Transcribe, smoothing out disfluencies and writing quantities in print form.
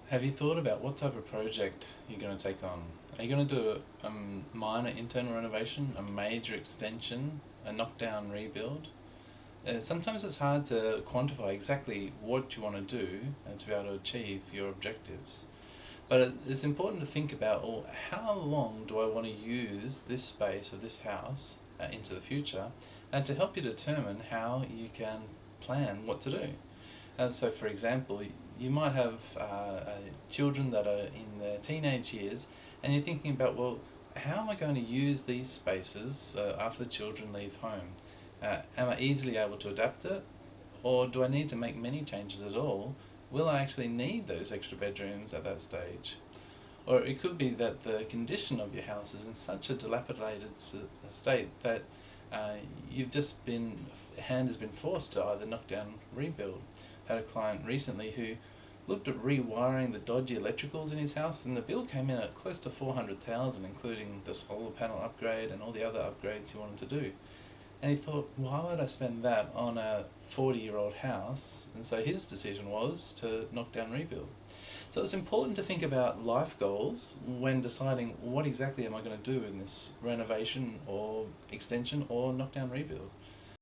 Have you thought about what type of project you're going to take on? Are you going to do a minor internal renovation, a major extension, a knockdown rebuild? Sometimes it's hard to quantify exactly what you want to do to be able to achieve your objectives. But it's important to think about, well, how long do I want to use this space of this house into the future, and to help you determine how you can plan what to do. So, for example, you might have children that are in their teenage years, and you're thinking about, well, how am I going to use these spaces after the children leave home? Am I easily able to adapt it, or do I need to make many changes at all? Will I actually need those extra bedrooms at that stage? Or it could be that the condition of your house is in such a dilapidated state that uh, you've just been, hand has been forced to either knock down, rebuild. I had a client recently who looked at rewiring the dodgy electricals in his house, and the bill came in at close to 400,000, including the solar panel upgrade and all the other upgrades he wanted to do. And he thought, why would I spend that on a 40-year-old house? And so his decision was to knock down, rebuild. So it's important to think about life goals when deciding what exactly am I going to do in this renovation or extension or knockdown rebuild.